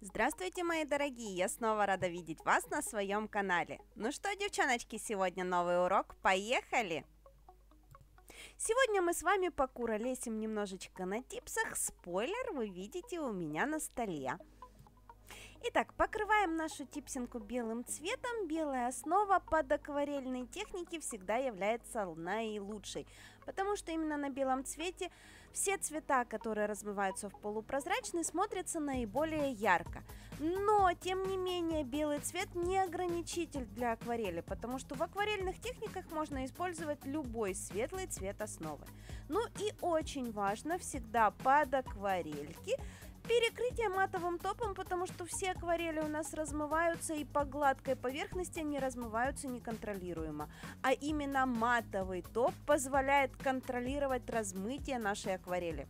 Здравствуйте, мои дорогие! Я снова рада видеть вас на своем канале. Ну что, девчоночки, сегодня новый урок. Поехали! Сегодня мы с вами покуролесим немножечко на типсах. Спойлер вы видите у меня на столе. Итак, покрываем нашу типсинку белым цветом. Белая основа под акварельной техники всегда является наилучшей, потому что именно на белом цвете все цвета, которые размываются в полупрозрачный, смотрятся наиболее ярко. Но, тем не менее, белый цвет не ограничитель для акварели, потому что в акварельных техниках можно использовать любой светлый цвет основы. Ну и очень важно всегда под акварельки перекрытие матовым топом, потому что все акварели у нас размываются, и по гладкой поверхности они размываются неконтролируемо. А именно матовый топ позволяет контролировать размытие нашей акварели.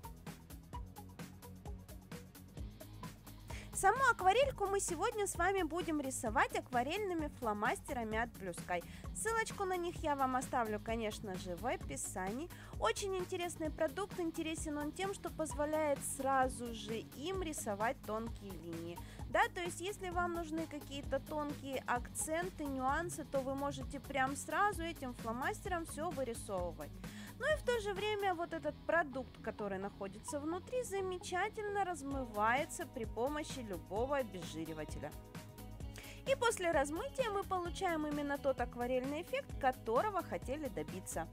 Саму акварельку мы сегодня с вами будем рисовать акварельными фломастерами от Blue Sky. Ссылочку на них я вам оставлю, конечно же, в описании. Очень интересный продукт, интересен он тем, что позволяет сразу же им рисовать тонкие линии. Да, то есть если вам нужны какие-то тонкие акценты, нюансы, то вы можете прям сразу этим фломастером все вырисовывать. Ну и в то же время вот этот продукт, который находится внутри, замечательно размывается при помощи любого обезжиривателя. И после размытия мы получаем именно тот акварельный эффект, которого хотели добиться.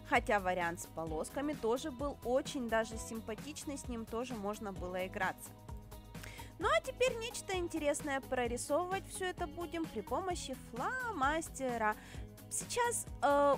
Хотя вариант с полосками тоже был очень даже симпатичный, с ним тоже можно было играться. Ну а теперь нечто интересное, прорисовывать все это будем при помощи фломастера. Сейчас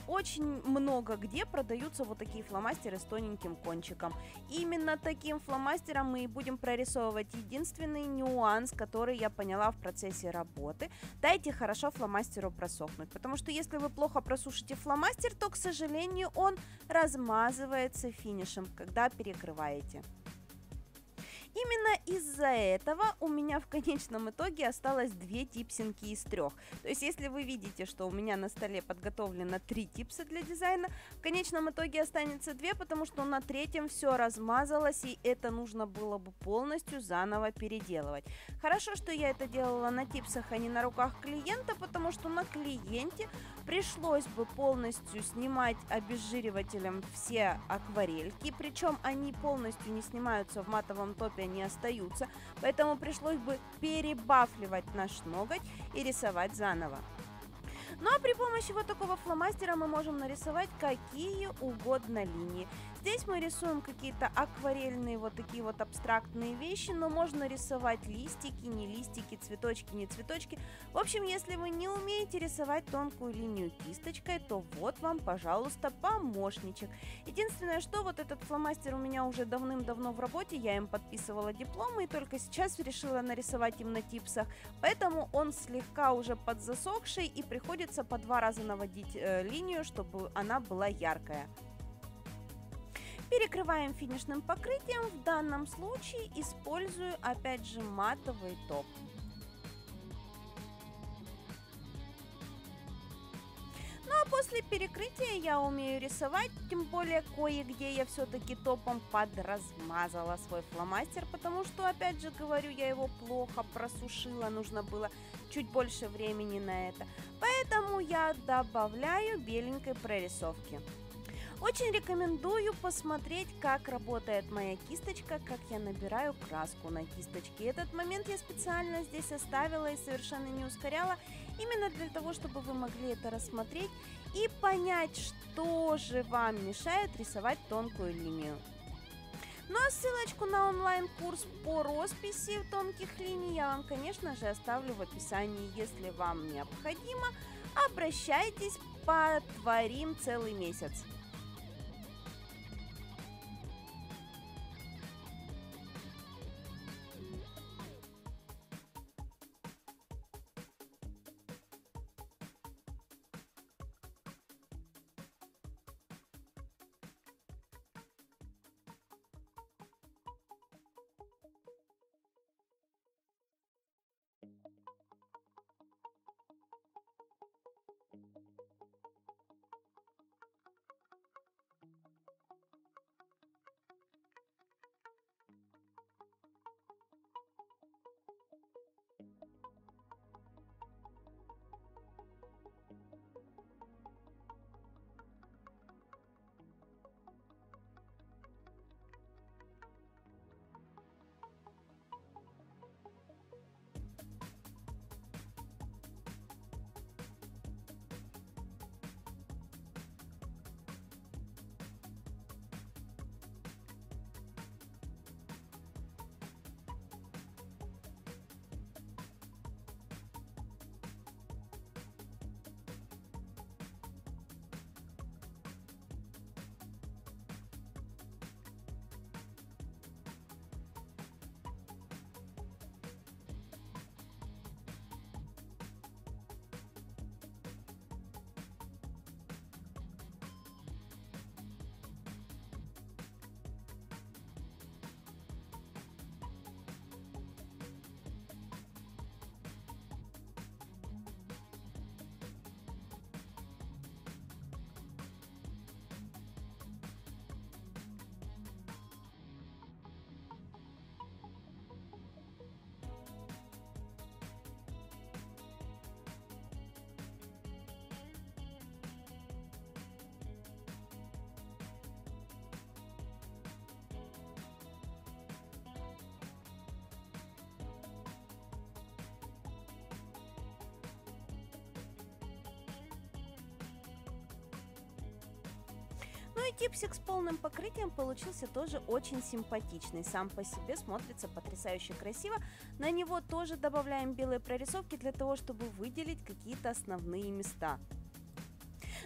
очень много где продаются вот такие фломастеры с тоненьким кончиком. Именно таким фломастером мы и будем прорисовывать. Единственный нюанс, который я поняла в процессе работы: дайте хорошо фломастеру просохнуть, потому что если вы плохо просушите фломастер, то, к сожалению, он размазывается финишем, когда перекрываете. Именно из-за этого у меня в конечном итоге осталось 2 типсинки из 3. То есть, если вы видите, что у меня на столе подготовлено 3 типса для дизайна, в конечном итоге останется 2, потому что на третьем все размазалось, и это нужно было бы полностью заново переделывать. Хорошо, что я это делала на типсах, а не на руках клиента, потому что на клиенте пришлось бы полностью снимать обезжиривателем все акварельки, причем они полностью не снимаются в матовом топе, не остаются, поэтому пришлось бы перебафливать наш ноготь и рисовать заново. Ну а при помощи вот такого фломастера мы можем нарисовать какие угодно линии. Здесь мы рисуем какие-то акварельные вот такие вот абстрактные вещи, но можно рисовать листики, не листики, цветочки, не цветочки. В общем, если вы не умеете рисовать тонкую линию кисточкой, то вот вам, пожалуйста, помощничек. Единственное, что вот этот фломастер у меня уже давным-давно в работе, я им подписывала дипломы и только сейчас решила нарисовать им на типсах, поэтому он слегка уже подзасохший и приходится по 2 раза наводить линию, чтобы она была яркая. Перекрываем финишным покрытием, в данном случае использую опять же матовый топ. Ну а после перекрытия я умею рисовать, тем более кое-где я все-таки топом подразмазала свой фломастер, потому что, опять же говорю, я его плохо просушила, нужно было чуть больше времени на это. Поэтому я добавляю беленькой прорисовки. Очень рекомендую посмотреть, как работает моя кисточка, как я набираю краску на кисточке. Этот момент я специально здесь оставила и совершенно не ускоряла, именно для того, чтобы вы могли это рассмотреть и понять, что же вам мешает рисовать тонкую линию. Ну а ссылочку на онлайн-курс по росписи тонких линий я вам, конечно же, оставлю в описании. Если вам необходимо, обращайтесь, потворим целый месяц. Ну и типсик с полным покрытием получился тоже очень симпатичный. Сам по себе смотрится потрясающе красиво. На него тоже добавляем белые прорисовки для того, чтобы выделить какие-то основные места.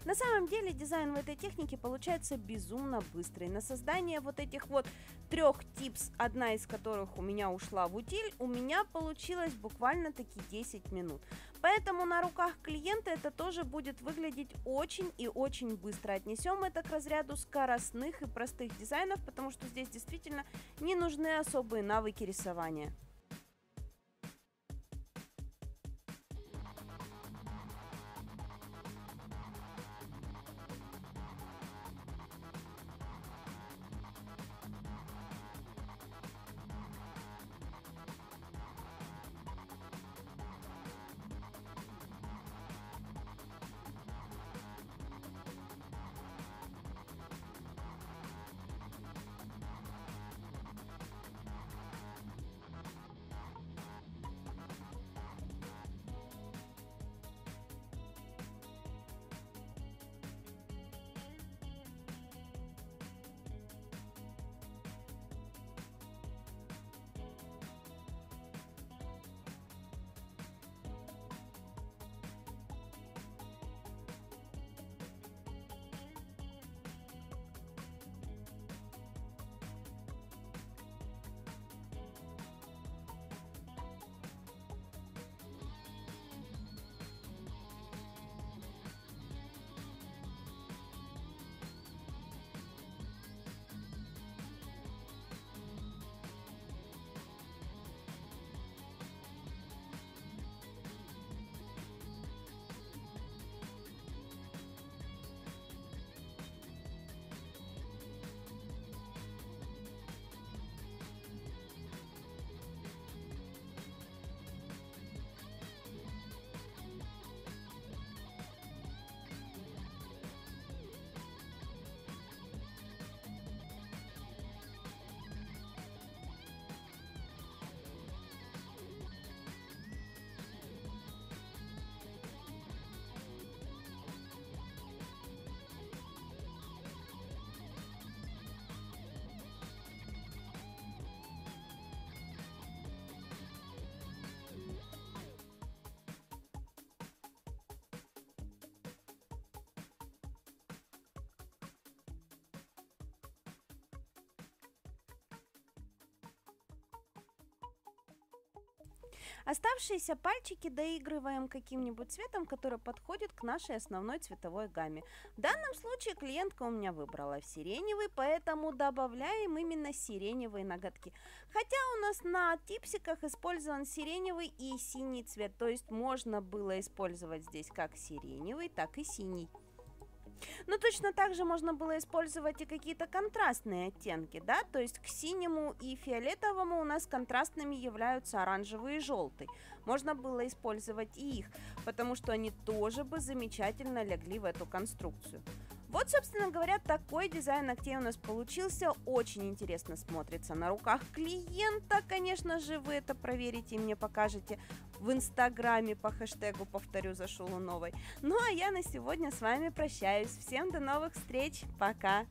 На самом деле дизайн в этой технике получается безумно быстрый. На создание вот этих вот 3 типс, одна из которых у меня ушла в утиль, у меня получилось буквально-таки 10 минут. Поэтому на руках клиента это тоже будет выглядеть очень и очень быстро. Отнесем это к разряду скоростных и простых дизайнов, потому что здесь действительно не нужны особые навыки рисования. Оставшиеся пальчики доигрываем каким-нибудь цветом, который подходит к нашей основной цветовой гамме. В данном случае клиентка у меня выбрала сиреневый, поэтому добавляем именно сиреневые ноготки. Хотя у нас на типсиках использован сиреневый и синий цвет, то есть можно было использовать здесь как сиреневый, так и синий. Но точно так же можно было использовать и какие-то контрастные оттенки, да, то есть к синему и фиолетовому у нас контрастными являются оранжевый и желтый. Можно было использовать и их, потому что они тоже бы замечательно легли в эту конструкцию. Вот, собственно говоря, такой дизайн ногтей у нас получился. Очень интересно смотрится на руках клиента. Конечно же, вы это проверите и мне покажете в инстаграме по хэштегу, повторю, зашел у новой. Ну а я на сегодня с вами прощаюсь. Всем до новых встреч. Пока!